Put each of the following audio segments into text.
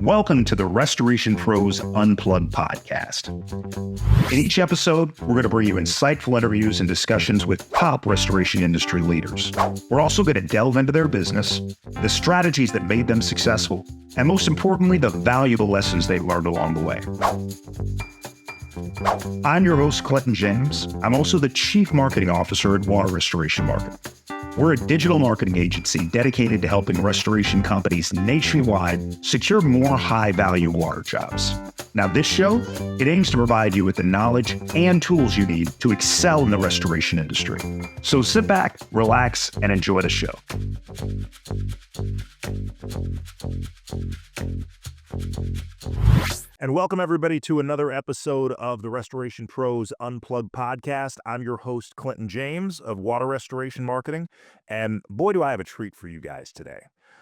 Welcome to the Restoration Pros Unplugged podcast. In each episode, we're going to bring you insightful interviews and discussions with top restoration industry leaders. We're also going to delve into their business, the strategies that made them successful, and most importantly, the valuable lessons they've learned along the way. I'm your host, Clinton James. I'm also the Chief Marketing Officer at Water Restoration Marketing. We're a digital marketing agency dedicated to helping restoration companies nationwide secure more high-value water jobs. Now, this show, it aims to provide you with the knowledge and tools you need to excel in the restoration industry. So sit back, relax, and enjoy the show. And welcome everybody to another episode of the Restoration Pros Unplugged podcast. I'm your host, Clinton James of Water Restoration Marketing. And boy, do I have a treat for you guys today.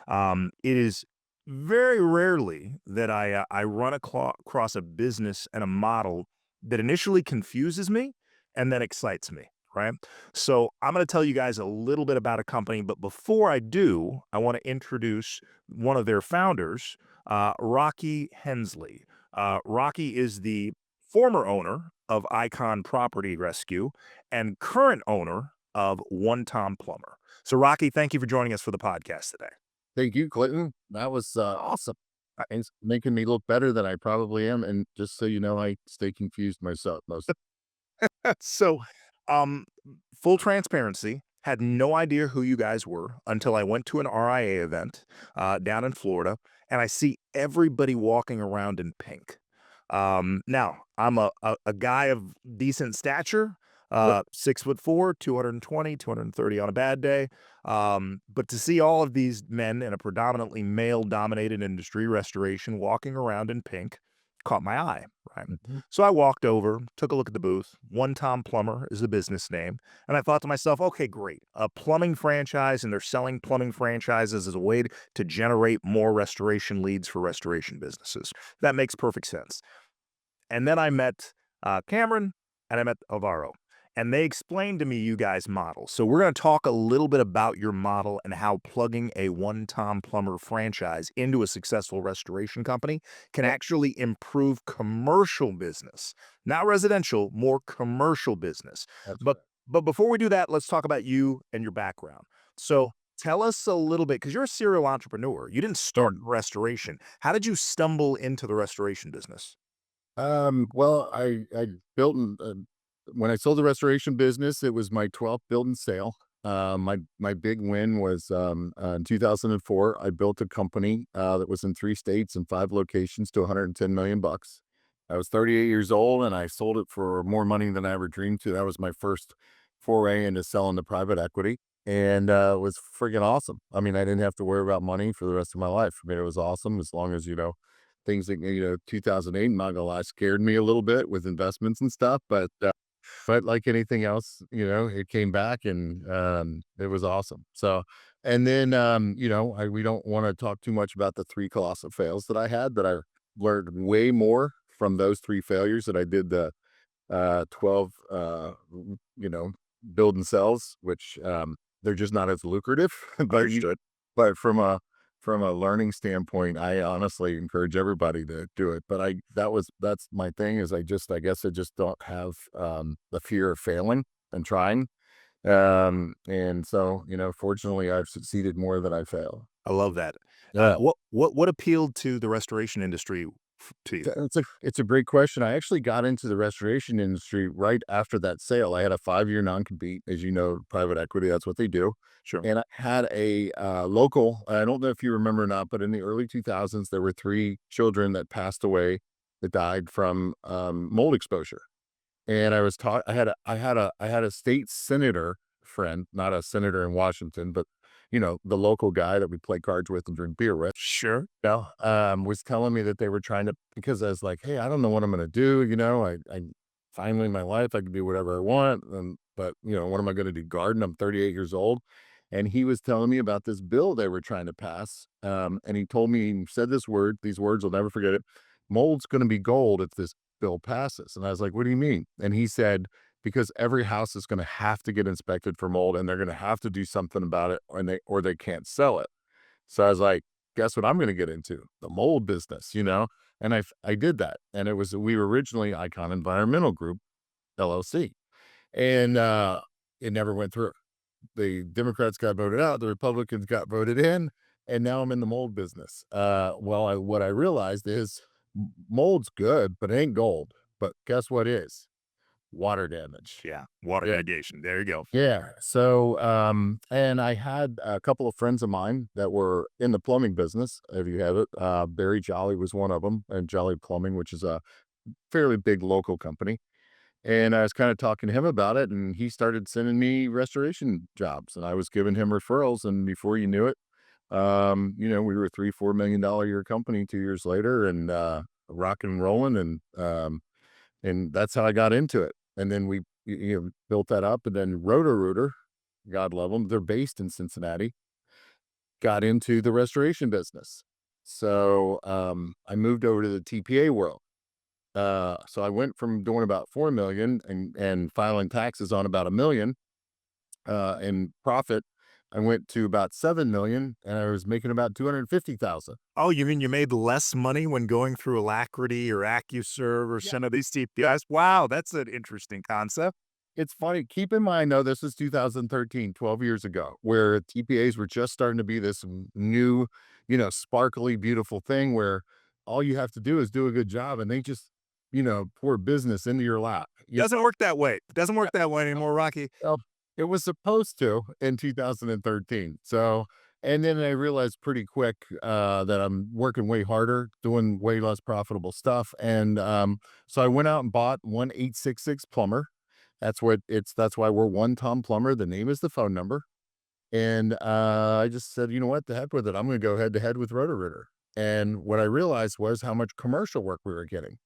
It is very rarely that I run across a business and a model that initially confuses me and then excites me, right? So I'm going to tell you guys a little bit about a company, but before I do, I want to introduce one of their founders, Rocky Hensley. Rocky is the former owner of Icon Property Rescue and current owner of 1-Tom-Plumber. So Rocky, thank you for joining us for the podcast today. Thank you, Clinton. That was awesome. It's making me look better than I probably am. And just so you know, I stay confused myself most. So, full transparency, had no idea who you guys were until I went to an RIA event down in Florida, and I see everybody walking around in pink. Now, I'm a guy of decent stature, 6'4", 220, 230 on a bad day. But to see all of these men in a predominantly male-dominated industry, restoration, walking around in pink, caught my eye, right? So I walked over, took a look at the booth. 1-Tom-Plumber is the business name. And I thought to myself, okay, great. A plumbing franchise, and they're selling plumbing franchises as a way to generate more restoration leads for restoration businesses. That makes perfect sense. And then I met Cameron and I met Alvaro. And they explained to me you guys' model. So we're going to talk a little bit about your model and how plugging a 1-Tom-Plumber franchise into a successful restoration company can actually improve commercial business. Not residential, more commercial business. But before we do that, let's talk about you and your background. So tell us a little bit, because you're a serial entrepreneur. You didn't start in restoration. How did you stumble into the restoration business? Well, I built when I sold the restoration business, it was my 12th build and sale. My big win was in 2004. I built a company that was in 3 states and 5 locations to $110 million. I was 38 years old and I sold it for more money than I ever dreamed to. That was my first foray into selling to private equity, and it was freaking awesome. I mean, I didn't have to worry about money for the rest of my life. I mean, it was awesome as long as, things that, 2008, I'm not gonna lie, scared me a little bit with investments and stuff, but like anything else, it came back and it was awesome. So, and then, we don't want to talk too much about the 3 colossal fails that I had, but I learned way more from those 3 failures that I did the 12, build and sells, which they're just not as lucrative. But from a learning standpoint, I honestly encourage everybody to do it. But that's my thing is I guess I just don't have the fear of failing and trying. And so, fortunately I've succeeded more than I failed. I love that. Yeah. What appealed to the restoration industry to you? It's a great question. I actually got into the restoration industry right after that sale. I had a 5-year non-compete, as you know, private equity, that's what they do. Sure. And I had a local, I don't know if you remember or not, but in the early 2000s, there were 3 children that passed away that died from mold exposure. And I was taught, I had a state senator friend, not a senator in Washington, but the local guy that we play cards with and drink beer with. Sure. Was telling me that they were trying to, because I was like, hey, I don't know what I'm going to do. I finally in my life, I can do whatever I want. But what am I going to do? Garden? I'm 38 years old. And he was telling me about this bill they were trying to pass. And he told me, he said these words, I'll never forget it. Mold's going to be gold if this bill passes. And I was like, what do you mean? And he said, because every house is going to have to get inspected for mold and they're going to have to do something about it or they can't sell it. So I was like, guess what I'm going to get into? The mold business, you know? And I did that. And we were originally Icon Environmental Group, LLC. And it never went through. The Democrats got voted out, the Republicans got voted in, and now I'm in the mold business. What I realized is mold's good, but it ain't gold. But guess what is? Water damage. Yeah, water Yeah. mitigation. There you go. Yeah. So, and I had a couple of friends of mine that were in the plumbing business, if you have it. Barry Jolly was one of them, and Jolly Plumbing, which is a fairly big local company. And I was kind of talking to him about it, and he started sending me restoration jobs, and I was giving him referrals. And before you knew it, we were a $3-4 million a year company 2 years later, and rocking and rolling, and that's how I got into it. And then built that up, and then Roto-Rooter, God love them, they're based in Cincinnati, got into the restoration business. So I moved over to the TPA world. So I went from doing about 4 million and filing taxes on about 1 million in profit. I went to about 7 million and I was making about 250,000. Oh, you mean you made less money when going through Alacrity or AccuServe or Yeah. some of these TPAs? Wow, that's an interesting concept. It's funny. Keep in mind, though, this was 2013, 12 years ago, where TPAs were just starting to be this new, sparkly, beautiful thing where all you have to do is do a good job and they just, pour business into your lap. Doesn't work that way. Doesn't work that way anymore, Rocky. Well, it was supposed to in 2013. So, and then I realized pretty quick that I'm working way harder, doing way less profitable stuff. And so I went out and bought 1-866 plumber. That's why we're 1-Tom-Plumber. The name is the phone number. And I just said, you know what, the heck with it. I'm going to go head to head with Roto-Rooter. And what I realized was how much commercial work we were getting.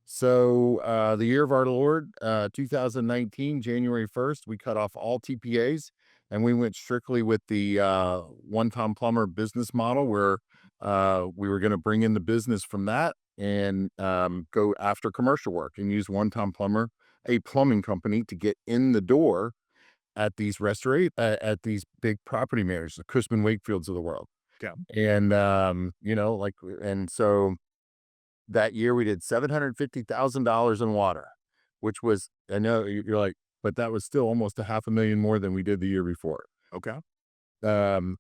So, the year of our Lord, 2019, January 1st, we cut off all TPAs and we went strictly with the 1-Tom-Plumber business model where we were going to bring in the business from that and go after commercial work and use 1-Tom-Plumber, a plumbing company, to get in the door at at these big property managers, the Cushman Wakefields of the world. Okay. And, and so that year we did $750,000 in water, which was, I know you're like, but that was still almost a half a million more than we did the year before. Okay. Um,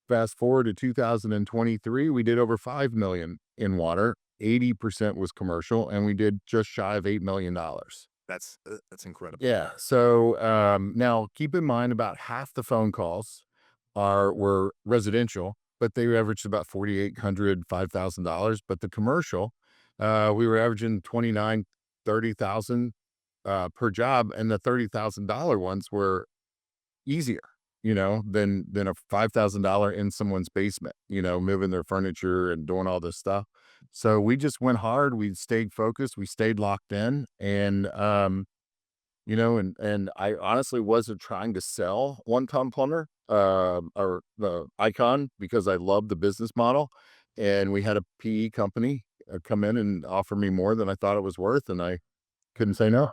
Fast forward to 2023, we did over 5 million in water. 80% was commercial, and we did just shy of $8 million. That's incredible. Yeah. So now keep in mind about half the phone calls were residential, but they averaged about 4,800, $5,000. But the commercial, we were averaging 29, 30,000 per job, and the $30,000 ones were easier, than a $5,000 in someone's basement, moving their furniture and doing all this stuff. So we just went hard. We stayed focused. We stayed locked in, and and I honestly wasn't trying to sell 1-Tom-Plumber or the Icon because I love the business model. And we had a PE company come in and offer me more than I thought it was worth, and I couldn't say no.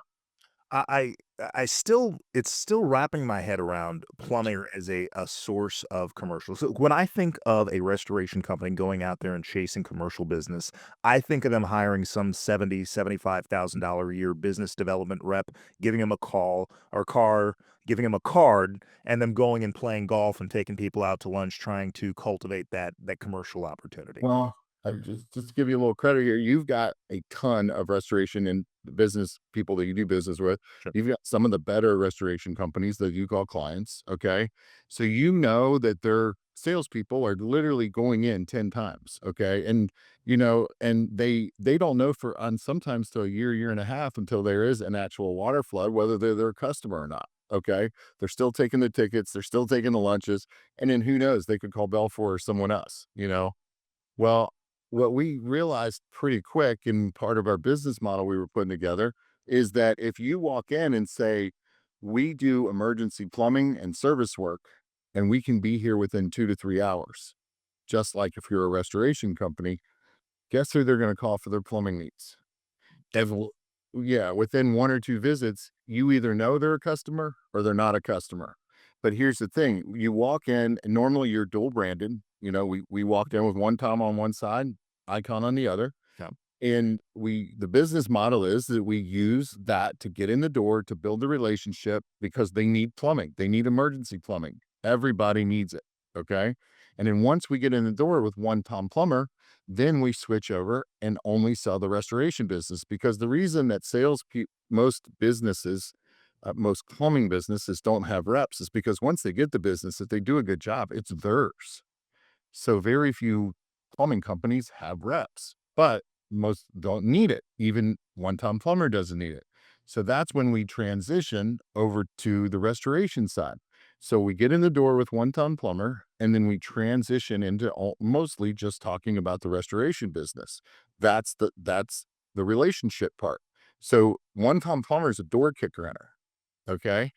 I I still it's still wrapping my head around plumbing as a source of commercial. So when I think of a restoration company going out there and chasing commercial business, I think of them hiring some $75,000 a year business development rep, giving them a call or car, giving them a card, and them going and playing golf and taking people out to lunch, trying to cultivate that commercial opportunity. Well, I just to give you a little credit here, you've got a ton of restoration and business people that you do business with. Sure. You've got some of the better restoration companies that you call clients. Okay. So you know that their salespeople are literally going in 10 times. Okay. And they don't know for on sometimes to a year, year and a half until there is an actual water flood, whether they're their customer or not. Okay. They're still taking the tickets, they're still taking the lunches. And then who knows, they could call Belfour or someone else. Well, what we realized pretty quick in part of our business model we were putting together is that if you walk in and say, we do emergency plumbing and service work, and we can be here within 2 to 3 hours, just like if you're a restoration company, guess who they're going to call for their plumbing needs? Definitely. Yeah, within 1 or 2 visits, you either know they're a customer or they're not a customer. But here's the thing, you walk in, and normally you're dual branded. We walked in with one Tom on one side, Icon on the other. Yeah. And the business model is that we use that to get in the door to build the relationship because they need plumbing. They need emergency plumbing. Everybody needs it. Okay. And then once we get in the door with 1-Tom-Plumber, then we switch over and only sell the restoration business because the reason that most businesses, most plumbing businesses don't have reps is because once they get the business, if they do a good job, it's theirs. So very few plumbing companies have reps, but most don't need it. Even 1-Tom-Plumber doesn't need it. So that's when we transition over to the restoration side. So we get in the door with 1-Tom-Plumber, and then we transition into mostly just talking about the restoration business. That's the relationship part. So 1-Tom-Plumber is a door kicker enter. Okay.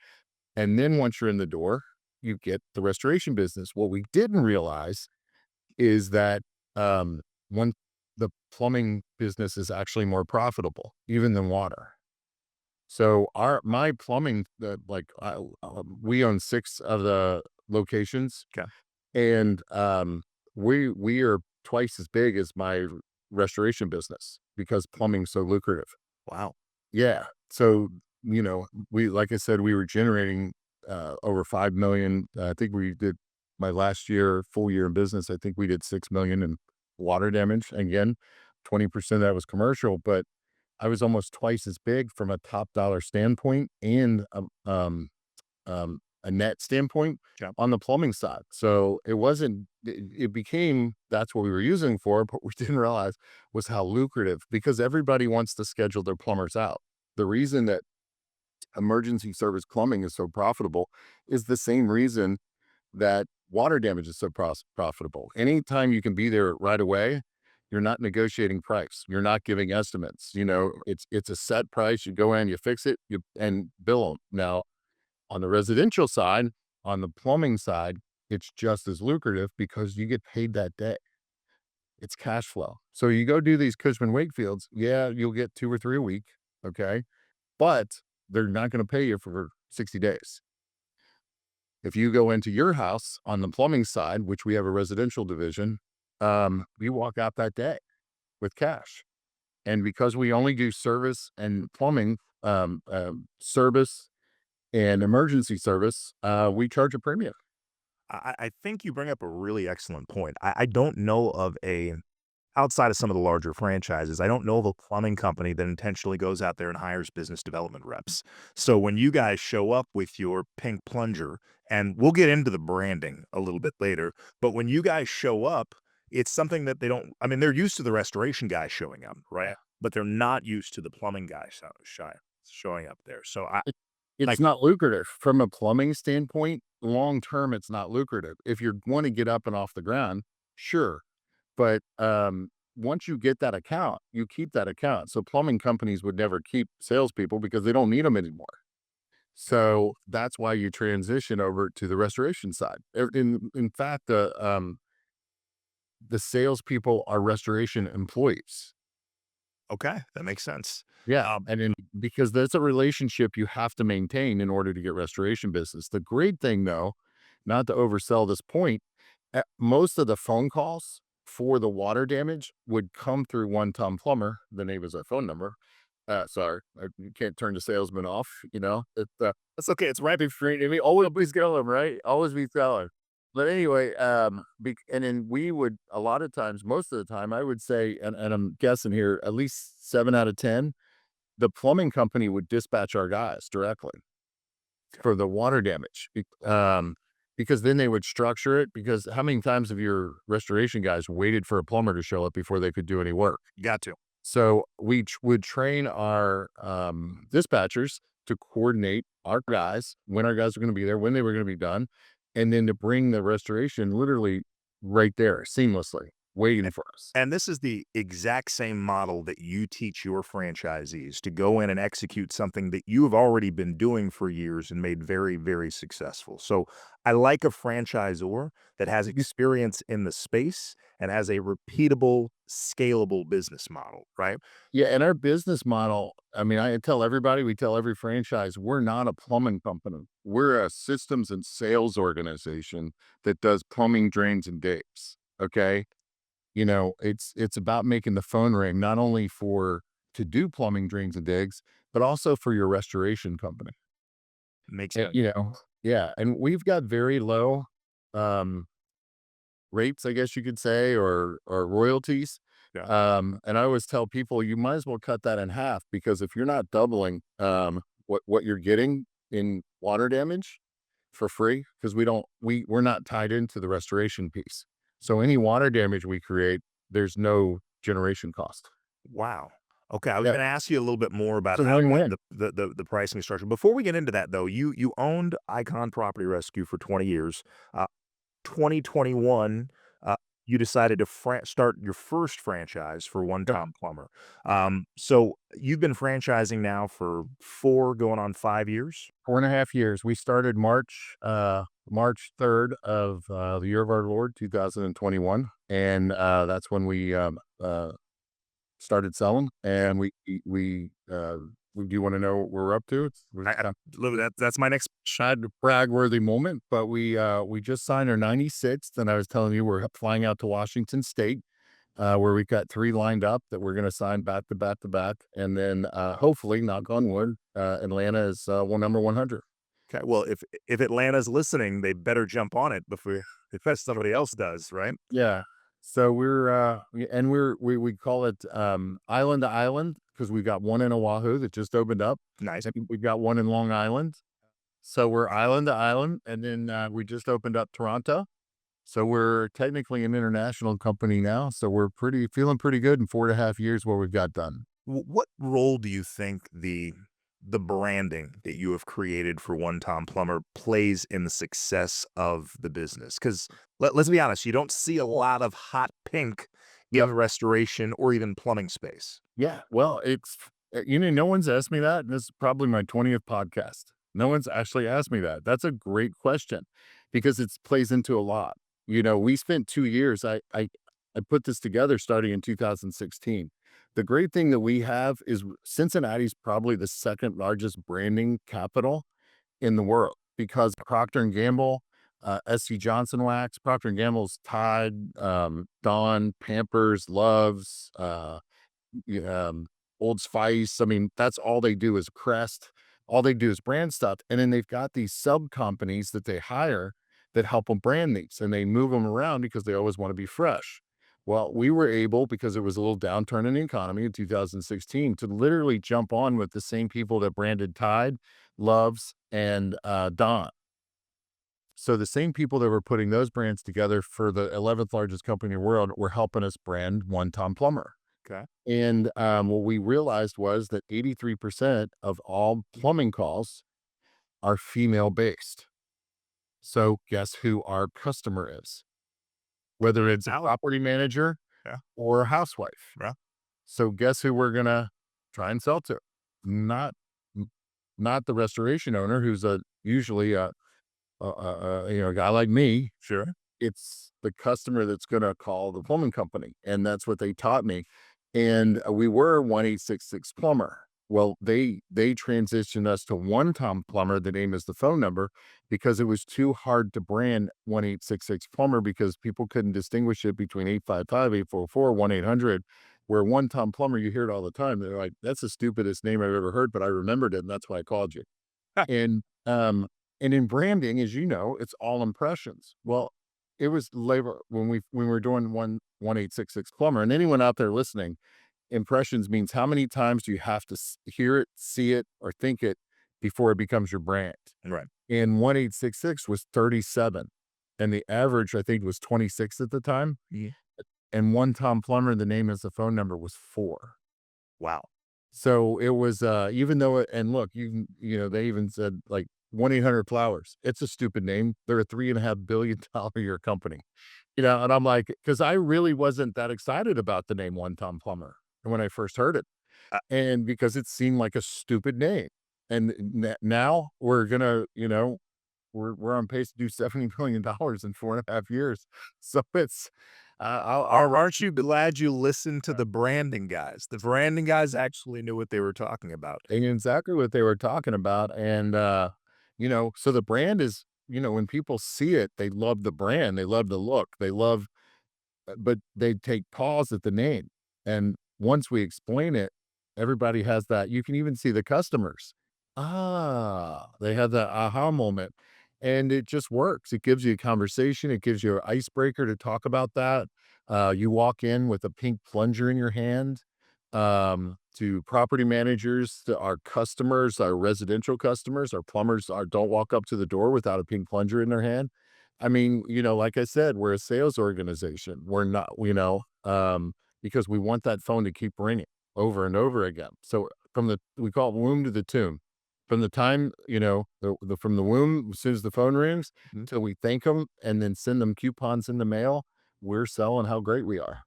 And then once you're in the door, you get the restoration business. What we didn't realize is that, one the plumbing business is actually more profitable even than water. So my plumbing, we own 6 of the locations, Okay. and, we are twice as big as my restoration business because plumbing's so lucrative. Wow. Yeah. So, we like I said, we were generating, over 5,000,000. I think we did my last year, full year in business, I think we did 6,000,000 in water damage. Again, 20% of that was commercial, but I was almost twice as big from a top dollar standpoint and, a net standpoint Yeah. on the plumbing side. So it wasn't, it became, that's what we were using for, but we didn't realize was how lucrative because everybody wants to schedule their plumbers out. The reason that emergency service plumbing is so profitable is the same reason that water damage is so profitable. Anytime you can be there right away, you're not negotiating price. You're not giving estimates. It's a set price. You go in, you fix it, you and bill them. Now, on the residential side, on the plumbing side, it's just as lucrative because you get paid that day. It's cash flow. So you go do these Cushman Wakefields, yeah, you'll get 2 or 3 a week, okay? But they're not gonna pay you for 60 days. If you go into your house on the plumbing side, which we have a residential division, you walk out that day with cash. And because we only do service and plumbing, service and emergency service, we charge a premium. I think you bring up a really excellent point. I don't know of outside of some of the larger franchises, I don't know of a plumbing company that intentionally goes out there and hires business development reps. So when you guys show up with your pink plunger, and we'll get into the branding a little bit later, but when you guys show up, it's something that they don't, I mean, they're used to the restoration guy showing up, right? Yeah. But they're not used to the plumbing guy showing up there. So It it's like, not lucrative. From a plumbing standpoint, long term, it's not lucrative. If you wanna get up and off the ground, sure. But, once you get that account, you keep that account. So plumbing companies would never keep salespeople because they don't need them anymore. So that's why you transition over to the restoration side. In fact, the salespeople are restoration employees. okay, that makes sense. Yeah, Um, and then because that's a relationship you have to maintain in order to get restoration business. The great thing, though, not to oversell this point, most of the phone calls for the water damage would come through 1-Tom-Plumber. The name is a phone number. Sorry, you can't turn the salesman off. That's okay. It's right between. I mean, always be selling, right? Always be selling. But anyway, and then we would a lot of times, most of the time, I would say, and I'm guessing here, at least 7 out of 10, the plumbing company would dispatch our guys directly for the water damage. Because then they would structure it. Because how many times have your restoration guys waited for a plumber to show up before they could do any work? you got to. So we would train our dispatchers to coordinate our guys when our guys are going to be there, when they were going to be done, and then to bring the restoration literally right there seamlessly, waiting for us. And this is the exact same model that you teach your franchisees to go in and execute something that you have already been doing for years and made very, very successful. So I like a franchisor that has experience in the space and has a repeatable scalable business model, right? Yeah, and our business model, I mean, I tell everybody, we tell every franchise, we're not a plumbing company. We're a systems and sales organization that does plumbing, drains, and digs. Okay. It's about making the phone ring, not only for to do plumbing, drains, and digs, but also for your restoration company. Makes Yeah. Yeah. And we've got very low um rates, I guess you could say, or royalties. yeah. And I always tell people you might as well cut that in half, because if you're not doubling what you're getting in water damage for free, because we're not tied into the restoration piece. So any water damage we create, there's no generation cost. Wow. Okay, I was Yeah, gonna ask you a little bit more about it's a win-win. the pricing structure. Before we get into that though, you owned Icon Property Rescue for 20 years. 2021, you decided to start your first franchise for One Yeah, Tom Plumber. So you've been franchising now for 4 going on 5 years? 4.5 years. We started March 3rd of the year of our Lord 2021, and that's when we started selling. And we do want to know what we're up to. We're I literally, that's my next. not a brag-worthy moment, but we just signed our 96th, and I was telling you we're flying out to Washington State, where we've got 3 lined up that we're gonna sign back to back to back, and then, hopefully, knock on wood, Atlanta is, number 100. Okay, well, if Atlanta's listening, they better jump on it before somebody else does, right? Yeah. So we call it, island to island, because 'cause we've got one in Oahu that just opened up, Nice. and we've got one in Long Island. So we're island to island, and then, we just opened up Toronto. So we're technically an international company now, so we're pretty feeling pretty good in 4.5 years what we've got done. What role do you think the branding that you have created for One Tom Plumber plays in the success of the business? Because let's be honest, you don't see a lot of hot pink in Yep. the restoration or even plumbing space. Yeah. Well, no one's asked me that, and this is probably my 20th podcast. No one's actually asked me that. That's a great question, because it plays into a lot. We spent 2 years. I put this together starting in 2016. The great thing that we have is Cincinnati's probably the second largest branding capital in the world, because Procter and Gamble, SC Johnson Wax, Procter and Gamble's Tide, Dawn, Pampers, Loves, Old Spice. I mean, that's all they do is Crest. All they do is brand stuff, and then they've got these sub companies that they hire that help them brand these, and they move them around because they always want to be fresh. Well, we were able, because it was a little downturn in the economy in 2016, to literally jump on with the same people that branded Tide, Loves, and Dawn. So the same people that were putting those brands together for the 11th largest company in the world were helping us brand One Tom Plumber. Okay. And, what we realized was that 83% of all plumbing calls are female based. So guess who our customer is? Whether it's a Valid. property manager Yeah. or a housewife. Yeah. So guess who we're gonna try and sell to? Not n not the restoration owner, who's usually a guy like me. Sure. It's the customer that's gonna call the plumbing company, and that's what they taught me. And, we were 1-866 plumber. Well, they transitioned us to 1-Tom Plumber, the name is the phone number, because it was too hard to brand 1-866 plumber, because people couldn't distinguish it between 855, 844, 1-800, where 1-Tom Plumber, you hear it all the time. They're like, "That's the stupidest name I've ever heard, but I remembered it, and that's why I called you." And, and in branding, as you know, it's all impressions. Well, it was labor when we were doing 1-866 plumber, and anyone out there listening, impressions means how many times do you have to hear it, see it, or think it before it becomes your brand. Right. And 1-866 was 37, and the average, I think, was 26 at the time. Yeah. And 1-Tom Plumber, the name as the phone number, was 4. Wow. So it was, even though and look, they even said, like, 1-800 Flowers. It's a stupid name. They're a $3.5 billion a year company. And I'm like, because I really wasn't that excited about the name 1-Tom Plumber when I first heard it, Uh, and because it seemed like a stupid name. And now we're gonna, we're on pace to do $70 billion in 4.5 years. So Aren't you glad you listened to the branding guys? The branding guys actually knew what they were talking about. And exactly what they were talking about, and, so the brand is when people see it, they love the brand, they love the look, they love but they take pause at the name, and once we explain it, everybody has that you can even see the customers. "Ah," they have that aha moment, and it just works. It gives you a conversation, it gives you an icebreaker to talk about that. You walk in with a pink plunger in your hand, to property managers, to our customers, our residential customers, our plumbers don't walk up to the door without a pink plunger in their hand. I mean, like I said, we're a sales organization. We're not, because we want that phone to keep ringing over and over again. So we call it womb to the tomb. From the time, from the womb, as soon as the phone rings, Mhm. till we thank them and then send them coupons in the mail, we're selling how great we are.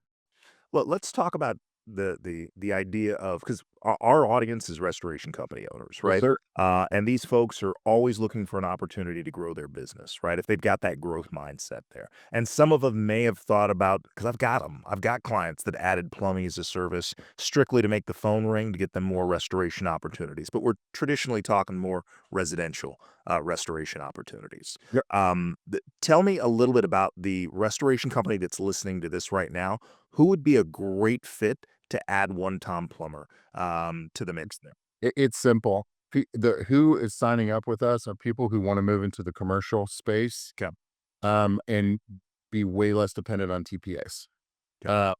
Well, let's talk about the idea of because our audience is restoration company owners, Yes, right? sir. And these folks are always looking for an opportunity to grow their business, right? If they've got that growth mindset there, and some of them may have thought about because I've got them, I've got clients that added plumbing as a service strictly to make the phone ring to get them more restoration opportunities. But we're traditionally talking more residential restoration opportunities. Tell me a little bit about the restoration company that's listening to this right now. Who would be a great fit to add one Tom Plumber, to the mix there? It's simple. Who is signing up with us are people who wanna move into the commercial space, 'Kay, and be way less dependent on TPAs. 'kay. Uh,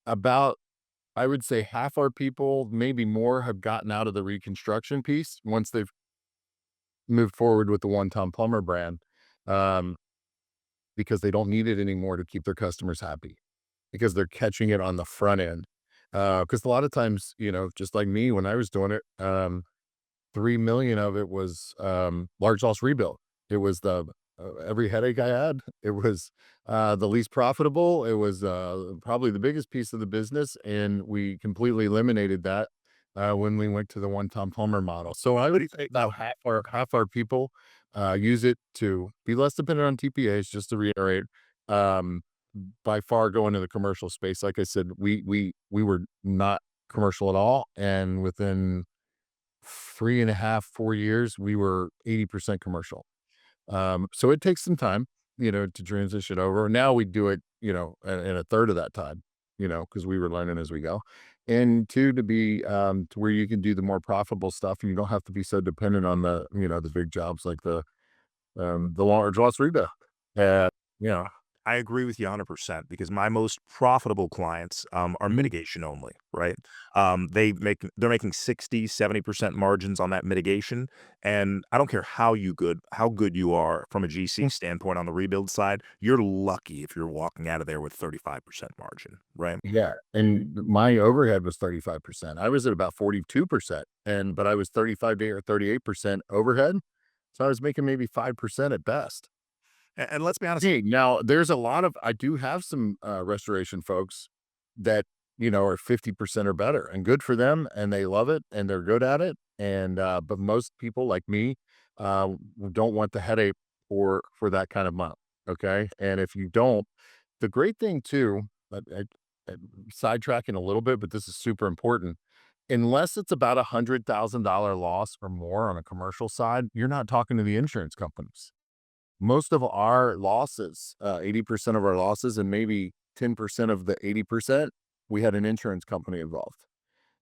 about I would say half our people, maybe more, have gotten out of the reconstruction piece once they've moved forward with the 1-Tom-Plumber brand, um, because they don't need it anymore to keep their customers happy, because they're catching it on the front end. Because a lot of times, just like me when I was doing it, 3,000,000 of it was, large loss rebuild. It was every headache I had. It was, the least profitable. It was, probably the biggest piece of the business, and we completely eliminated that, when we went to the one-time plumber model. So I would say about half our people, use it to be less dependent on TPAs, just to reiterate, um, by far going to the commercial space. Like I said, we were not commercial at all, and within 3.5, 4 years, we were 80% commercial. So it takes some time, to transition over. Now we do it, in a third of that time, because we were learning as we go. And two, to be to where you can do the more profitable stuff and you don't have to be so dependent on the big jobs like the large loss rebuild. Uh, you know, I agree with you 100% because my most profitable clients, are mitigation only, right? They're making 60, 70% margins on that mitigation, and I don't care how good you are from a GC standpoint on the rebuild side, you're lucky if you're walking out of there with 35% margin, right? yeah. And my overhead was 35%. I was at about 42%, but I was 35 to or 38% overhead. So I was making maybe 5% at best. And let's be honest. Hey, now there's a lot of I do have some, restoration folks that, are 50% or better, and good for them, and they love it, and they're good at it, but most people like me, uh, don't want the headache for that kind of month, okay? And if you don't the great thing too, sidetracking a little bit, but this is super important, unless it's about $100,000 loss or more on a commercial side, you're not talking to the insurance companies. Most of our losses, 80% of our losses and maybe 10% of the 80%, we had an insurance company involved.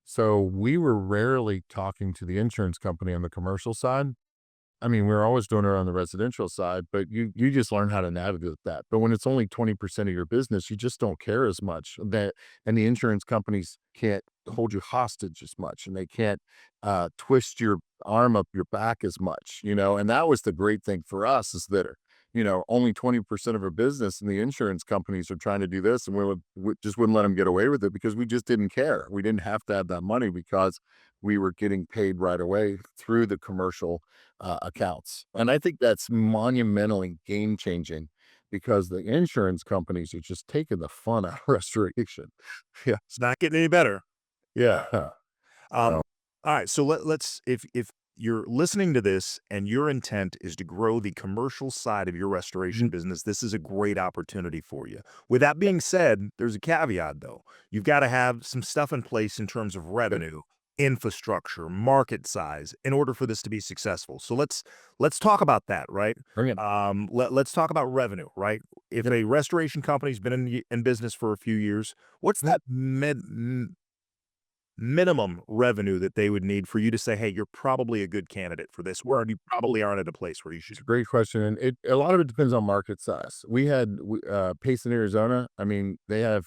So we were rarely talking to the insurance company on the commercial side. I mean, we're always doing it on the residential side, but you just learn how to navigate that. But when it's only 20% of your business, you just don't care as much. And the insurance companies can't hold you hostage as much, and they can't twist your arm up your back as much, And that was the great thing for us is that, only 20% of our business, and the insurance companies are trying to do this, and we just wouldn't let them get away with it because we just didn't care. We didn't have to have that money because we were getting paid right away through the commercial accounts. And I think that's monumentally game changing because the insurance companies are just taking the fun out of restoration. Yeah. It's not getting any better. Yeah. Um, So, all right, so let's if you're listening to this and your intent is to grow the commercial side of your restoration Mhm. business, this is a great opportunity for you. With that being said, there's a caveat though. You've got to have some stuff in place in terms of Yep. revenue, infrastructure, market size in order for this to be successful. So let's talk about that, right? Bring it. Let's talk about revenue, right? If Yep. a restoration company's been in business for a few years, what's that minimum revenue that they would need for you to say, "Hey, you're probably a good candidate for this," or you probably aren't at a place where you It's should. a great question, and a lot of it depends on market size. We had Pace in Arizona. I mean, they have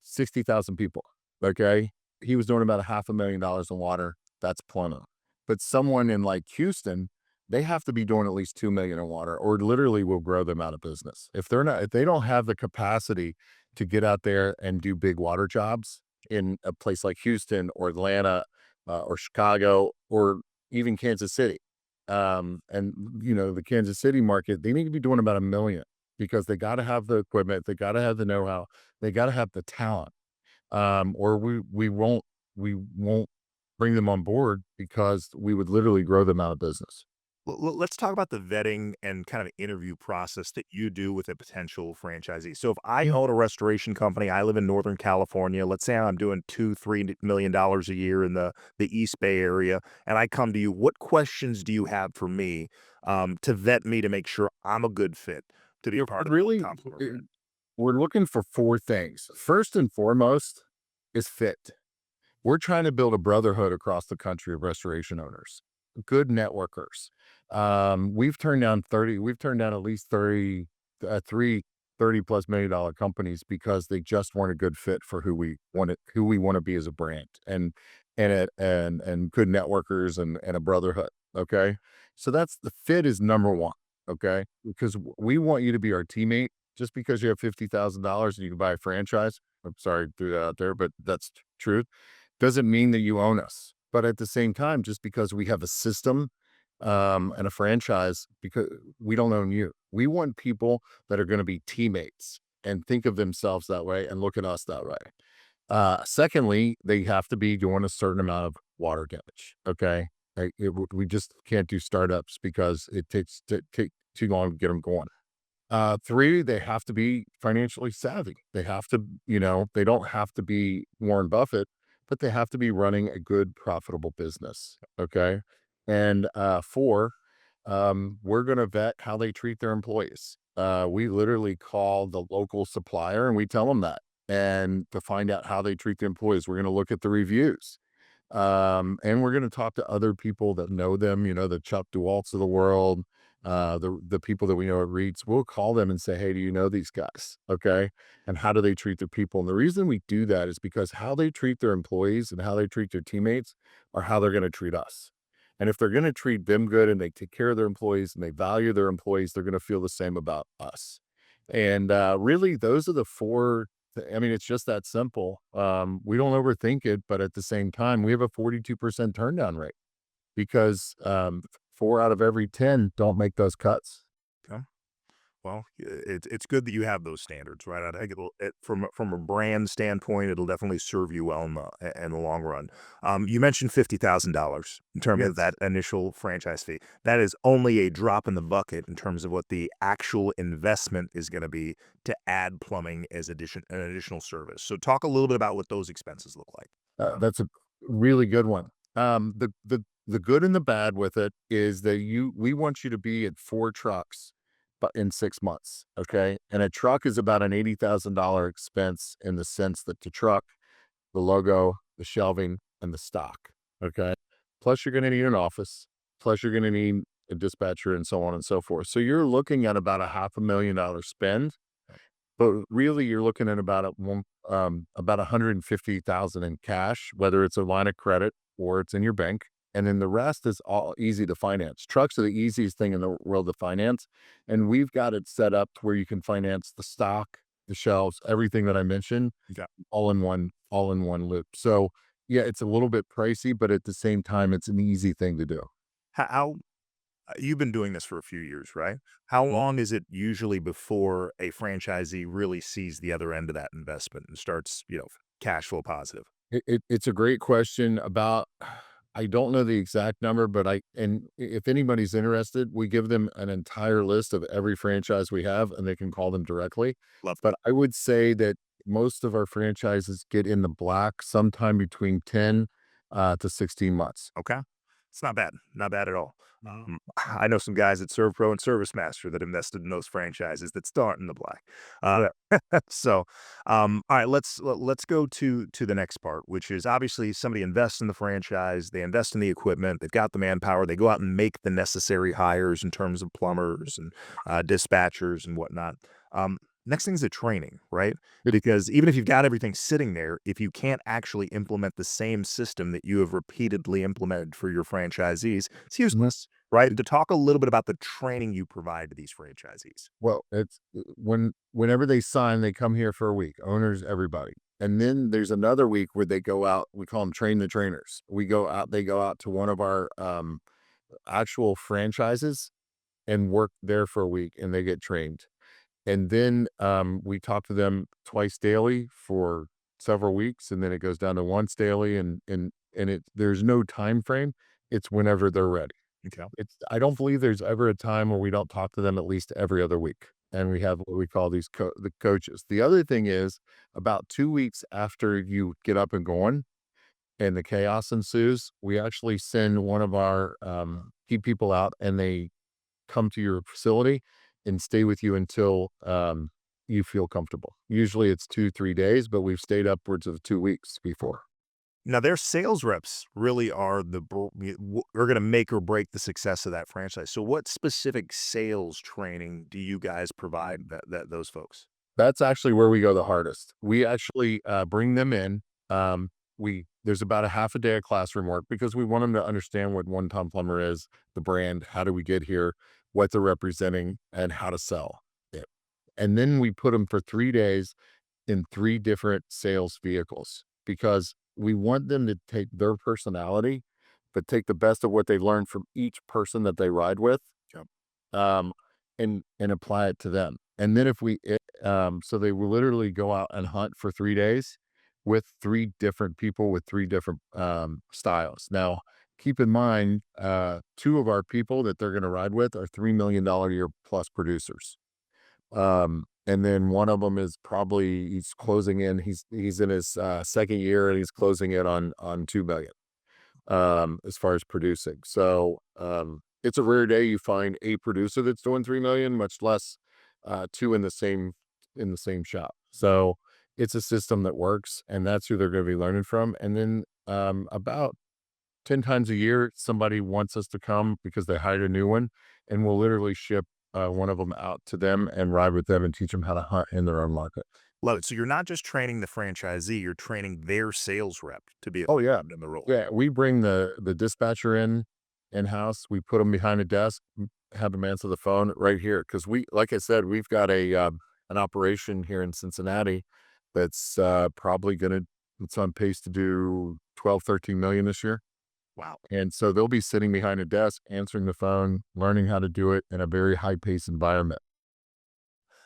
60,000 people. Okay, he was doing about a $500,000 in water. That's plenty. But someone in like Houston, they have to be doing at least 2 million in water, or literally will grow them out of business. If they don't have the capacity to get out there and do big water jobs in a place like Houston or Atlanta or Chicago or even Kansas City. And the Kansas City market, they need to be doing about 1 million because they got to have the equipment, they got to have the know-how, they got to have the talent. Or we won't bring them on board because we would literally grow them out of business. Let's talk about the vetting and kind of interview process that you do with a potential franchisee. So if I own a restoration company, I live in Northern California. Let's say I'm doing $2-3 million a year in the East Bay area, and I come to you. What questions do you have for me to vet me to make sure I'm a good fit to be part of the Really, Tom program? we're looking for four things. First and foremost is fit. We're trying to build a brotherhood across the country of restoration owners, good networkers. We've turned down at least 30, three 30+ million dollar companies because they just weren't a good fit for who we want to be as a brand and good networkers and a brotherhood. Okay. So that's the fit is number one. Okay. Because we want you to be our teammate. Just because you have $50,000 and you can buy a franchise. I'm sorry, to threw that out there, but that's truth doesn't mean that you own us. But at the same time, just because we have a system and a franchise, because we don't own you. We want people that are going to be teammates and think of themselves that way and look at us that way. Secondly, they have to be doing a certain amount of water damage. Okay. We just can't do startups because it take too long to get them going. Three, they have to be financially savvy. They have to, they don't have to be Warren Buffett, but they have to be running a good, profitable business. Okay. And four, we're going to vet how they treat their employees. We literally call the local supplier and we tell them that. And to find out how they treat the employees, we're going to look at the reviews. And we're going to talk to other people that know them, the Chuck DeWalt's of the world, the people that we know at REITs. We'll call them and say, "Hey, do you know these guys? Okay. And how do they treat their people?" And the reason we do that is because how they treat their employees and how they treat their teammates are how they're going to treat us. And if they're going to treat them good and they take care of their employees and they value their employees, they're going to feel the same about us. And really, those are the four. I mean, it's just that simple. We don't overthink it, but at the same time, we have a 42% turndown rate because 4 out of every 10 don't make those cuts. Okay. Well, it's good that you have those standards, right? I think from a brand standpoint, it'll definitely serve you well in the long run. You mentioned $50,000 in terms of Yes. that initial franchise fee. That is only a drop in the bucket in terms of what the actual investment is going to be to add plumbing as an additional service. So, talk a little bit about what those expenses look like. That's a really good one. The good and the bad with it is that we want you to be at 4 trucks, but in 6 months. Okay. And a truck is about an $80,000 expense in the sense that the truck, the logo, the shelving, and the stock. Okay. Plus, you're going to need an office. Plus, you're going to need a dispatcher and so on and so forth. So you're looking at about a $500,000 spend, but really you're looking at about 150,000 in cash, whether it's a line of credit or it's in your bank. And then the rest is all easy to finance. Trucks are the easiest thing in the world to finance. And we've got it set up to where you can finance the stock, the shelves, everything that I mentioned Okay. all in one loop. So yeah, it's a little bit pricey, but at the same time, it's an easy thing to do. How you've been doing this for a few years, right? How Mhm. long is it usually before a franchisee really sees the other end of that investment and starts, cash flow positive? It's a great question about. I don't know the exact number, but if anybody's interested, we give them an entire list of every franchise we have, and they can call them directly. Love. But I would say that most of our franchises get in the black sometime between 10 to 16 months. Okay. It's not bad. Not bad at all. I know some guys at Serve Pro and Service Master that invested in those franchises that start in the black. So, all right, let's go to the next part, which is obviously somebody invests in the franchise, they invest in the equipment, they've got the manpower, they go out and make the necessary hires in terms of plumbers and dispatchers and whatnot. Next thing is the training, right? It Because even if you've got everything sitting there, if you can't actually implement the same system that you have repeatedly implemented for your franchisees, it's useless, right? To talk a little bit about the training you provide to these franchisees. Well, whenever they sign, they come here for a week, owners, everybody. And then there's another week where they go out, we call them train the trainers. They go out to one of our actual franchises and work there for a week and they get trained. And then we talk to them twice daily for several weeks, and then it goes down to once daily, and there's no time frame. It's whenever they're ready. Okay. It's I don't believe there's ever a time where we don't talk to them at least every other week, and we have what we call the coaches. The other thing is about 2 weeks after you get up and going and the chaos ensues, we actually send one of our key people out, and they come to your facility and stay with you until you feel comfortable. Usually it's 2, 3 days, but we've stayed upwards of 2 weeks before. Now, their sales reps really are are going to make or break the success of that franchise. So, what specific sales training do you guys provide that those folks? That's actually where we go the hardest. We actually bring them in. There's about a half a day of classroom work because we want them to understand what 1-Tom-Plumber is, the brand, how do we get here, what they're representing, and how to sell it. And then we put them for 3 days in three different sales vehicles because we want them to take their personality, but take the best of what they learned from each person that they ride with, Yep. um, and apply it to them. And then so they will literally go out and hunt for 3 days with three different people with three different styles. Now, keep in mind, two of our people that they're going to ride with are $3 million a year plus producers. And then one of them is he's closing in. He's in his second year and he's closing in on 2 million as far as producing. So it's a rare day you find a producer that's doing 3 million, much less two in the same shop. So it's a system that works, and that's who they're going to be learning from. And then about 10 times a year, somebody wants us to come because they hired a new one, and we'll literally ship one of them out to them and ride with them and teach them how to hunt in their own market. Love it. So, you're not just training the franchisee, you're training their sales rep to be Oh yeah. in the role. Yeah, we bring the dispatcher in-house. We put them behind a desk, have them answer the phone right here because like I said, we've got an operation here in Cincinnati that's it's on pace to do 12, 13 million this year. Wow. And so they'll be sitting behind a desk, answering the phone, learning how to do it in a very high-paced environment.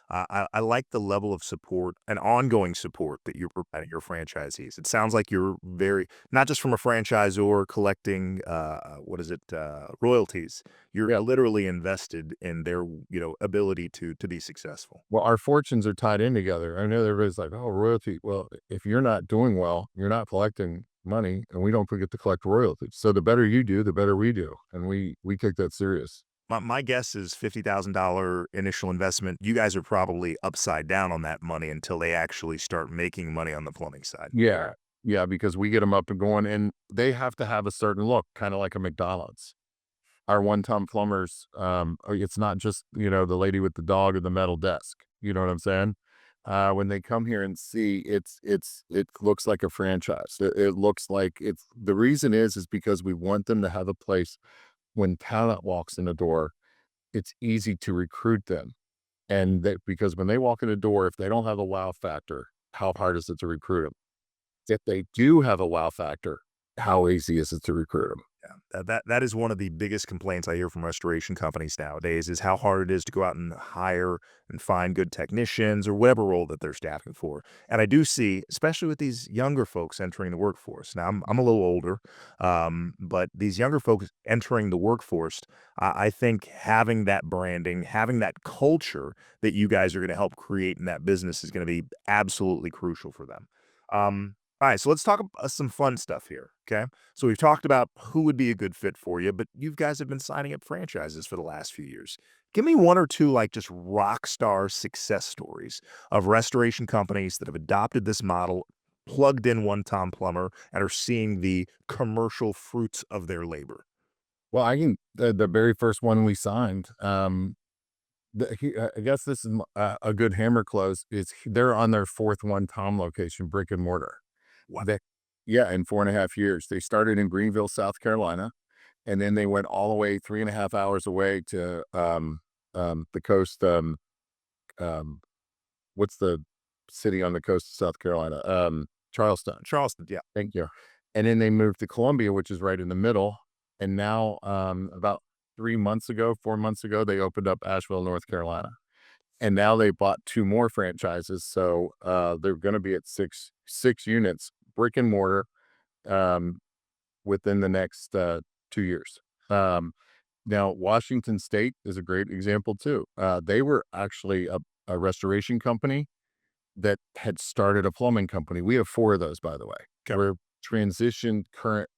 I like the level of support and ongoing support that you're providing your franchisees. It sounds like you're very not just from a franchisor collecting what is it royalties. You're Yeah. literally invested in their ability to be successful. Well, our fortunes are tied in together. I know everybody's like, "Oh, royalty." Well, if you're not doing well, you're not collecting money, and we don't get to collect royalties. So the better you do, the better we do, and we take that serious. My guess is $50,000 initial investment. You guys are probably upside down on that money until they actually start making money on the plumbing side. Yeah, yeah, because we get them up and going, and they have to have a certain look, kind of like a McDonald's. Our one-time plumbers, it's not just, the lady with the dog or the metal desk. You know what I'm saying? When they come here and see, it looks like a franchise. It looks like the reason is because we want them to have a place when talent walks in the door, it's easy to recruit them. And that because when they walk in the door, if they don't have a wow factor, how hard is it to recruit them? If they do have a wow factor, how easy is it to recruit them? That is one of the biggest complaints I hear from restoration companies nowadays is how hard it is to go out and hire and find good technicians or whatever role that they're staffing for. And I do see, especially with these younger folks entering the workforce. Now I'm a little older, but these younger folks entering the workforce, I think having that branding, having that culture that you guys are going to help create in that business is going to be absolutely crucial for them. All right, so let's talk some fun stuff here. Okay. So we've talked about who would be a good fit for you, but you guys have been signing up franchises for the last few years. Give me one or two like just rock star success stories of restoration companies that have adopted this model, plugged in one Tom Plumber, and are seeing the commercial fruits of their labor. Well, I can the very first one we signed, I guess this is a good hammer close. They're on their fourth one Tom location, brick and mortar. Wow. They, yeah, in 4.5 years. They started in Greenville, South Carolina, and then they went all the way 3.5 hours away to the coast. Um, what's the city on the coast of South Carolina? Charleston. Charleston, yeah. Thank you. And then they moved to Columbia, which is right in the middle. And now, about 3 months ago, 4 months ago, they opened up Asheville, North Carolina. And now they bought two more franchises. So they're going to be at six units, brick and mortar, um, within the next 2 years. Um, Now, Washington State is a great example too. They were actually a restoration company that had started a plumbing company. We have four of those, by the way. Okay. We're transitioned current.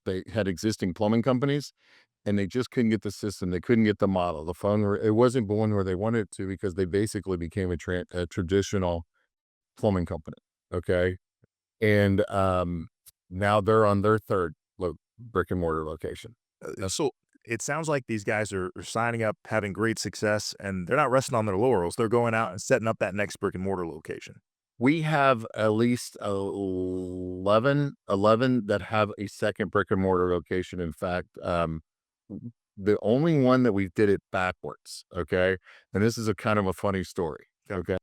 They had existing plumbing companies, and they just couldn't get the system. They couldn't get the model. The phone. It wasn't going where they wanted it to because they basically became a traditional plumbing company. Okay, and now they're on their third brick and mortar location. So it sounds like these guys are signing up, having great success, and they're not resting on their laurels. They're going out and setting up that next brick and mortar location. We have at least 11 that have a second brick and mortar location. In fact, the only one that we did it backwards. Okay. And this is a kind of a funny story. Okay.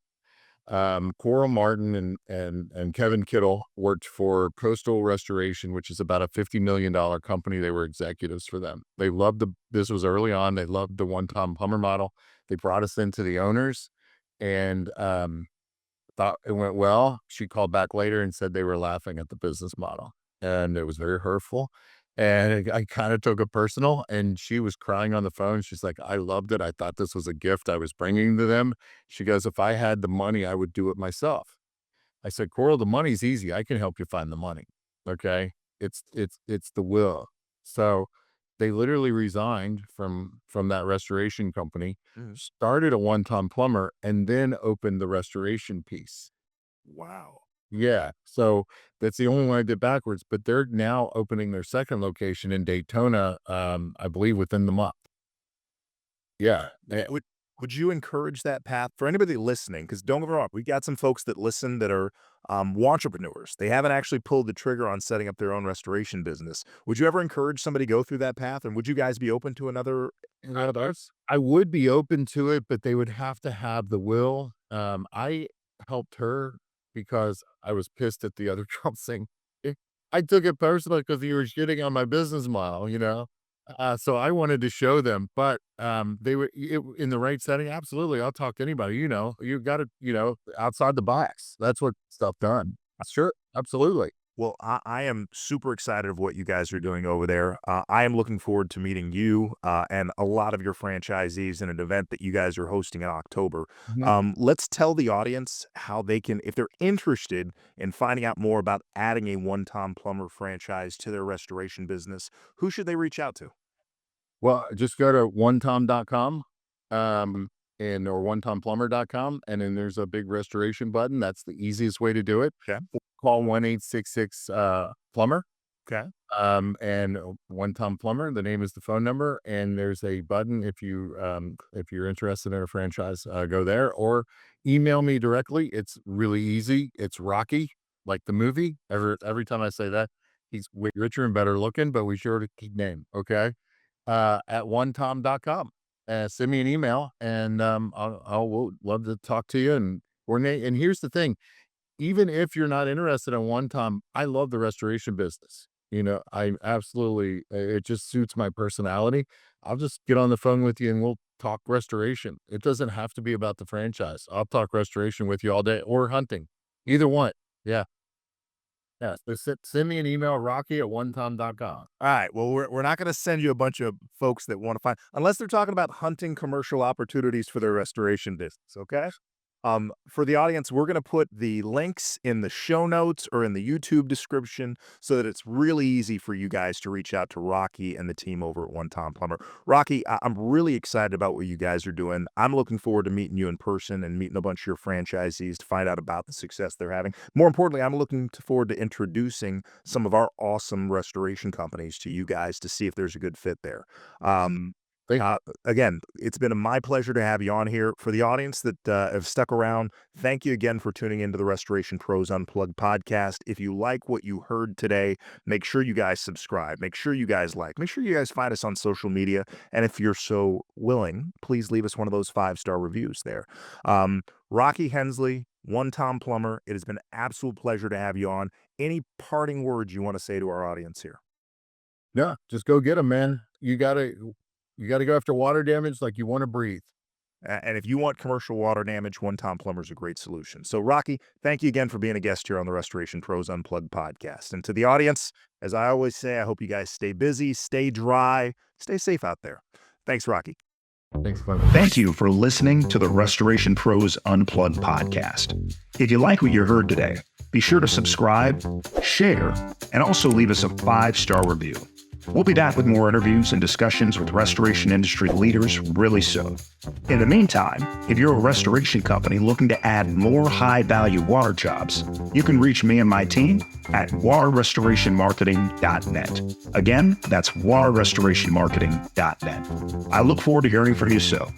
Coral Martin and Kevin Kittle worked for Coastal Restoration, which is about a $50 million company. They were executives for them. They loved this was early on. They loved the one Tom Plumber model. They brought us into the owners and, thought it went well. She called back later and said they were laughing at the business model, and it was very hurtful. And I kind of took it personal, and she was crying on the phone. She's like, "I loved it. I thought this was a gift I was bringing to them." She goes, "If I had the money, I would do it myself." I said, "Coral, the money's easy. I can help you find the money. Okay? It's the will." So they literally resigned from that restoration company, Mhm. started a one-time plumber, and then opened the restoration piece. Wow. Yeah, so that's the only one I did backwards, but they're now opening their second location in Daytona, I believe within the month. Yeah, Would you encourage that path for anybody listening? Because don't get me wrong, we got some folks that listen that are entrepreneurs. They haven't actually pulled the trigger on setting up their own restoration business. Would you ever encourage somebody to go through that path, and would you guys be open to another? I would be open to it, but they would have to have the will. I helped her because I was pissed at the other Trump thing. I took it personal because you were shitting on my business model, you know? So I wanted to show them, but they were in the right setting. Absolutely. I'll talk to anybody, you got to, outside the box. That's what stuff done. Sure. Absolutely. Well, I am super excited of what you guys are doing over there. I am looking forward to meeting you and a lot of your franchisees in an event that you guys are hosting in October. Mhm. Let's tell the audience how they can, if they're interested in finding out more about adding a one Tom Plumber franchise to their restoration business, who should they reach out to? Well, just go to onetom.com, um, or onetomplumber.com, and then there's a big restoration button. That's the easiest way to do it. Okay. Call 1-866 plumber, Okay. and one Tom Plumber. The name is the phone number, and there's a button if you're interested in a franchise, go there or email me directly. It's really easy. It's Rocky, like the movie. Every time I say that, he's way richer and better looking, but we sure to keep name. Okay, at onetom.com. Send me an email, and will love to talk to you and coordinate. And here's the thing: even if you're not interested in one time, I love the restoration business. I absolutely, it just suits my personality. I'll just get on the phone with you and we'll talk restoration. It doesn't have to be about the franchise. I'll talk restoration with you all day or hunting, either one. Yeah. Yeah. So send me an email, rocky@1tom.com. All right. Well, we're not going to send you a bunch of folks that want to find, unless they're talking about hunting commercial opportunities for their restoration business. Okay. For the audience, we're going to put the links in the show notes or in the YouTube description so that it's really easy for you guys to reach out to Rocky and the team over at 1-Tom-Plumber. Rocky, I'm really excited about what you guys are doing. I'm looking forward to meeting you in person and meeting a bunch of your franchisees to find out about the success they're having. More importantly, I'm looking forward to introducing some of our awesome restoration companies to you guys to see if there's a good fit there. Um, Thank Again, it's been my pleasure to have you on here. For the audience that have stuck around, thank you again for tuning into the Restoration Pros Unplugged podcast. If you like what you heard today, make sure you guys subscribe. Make sure you guys make sure you guys find us on social media. And if you're so willing, please leave us one of those 5-star reviews there. Rocky Hensley, 1-Tom-Plumber, it has been an absolute pleasure to have you on. Any parting words you want to say to our audience here? Yeah, just go get them, man. You gotta go after water damage like you wanna breathe. And if you want commercial water damage, 1-Tom-Plumber is a great solution. So, Rocky, thank you again for being a guest here on the Restoration Pros Unplugged podcast. And to the audience, as I always say, I hope you guys stay busy, stay dry, stay safe out there. Thanks, Rocky. Thanks, Clement. Thank you for listening to the Restoration Pros Unplugged podcast. If you like what you heard today, be sure to subscribe, share, and also leave us a 5-star review. We'll be back with more interviews and discussions with restoration industry leaders really soon. In the meantime, if you're a restoration company looking to add more high-value water jobs, you can reach me and my team at waterrestorationmarketing.net. Again, that's waterrestorationmarketing.net. I look forward to hearing from you soon.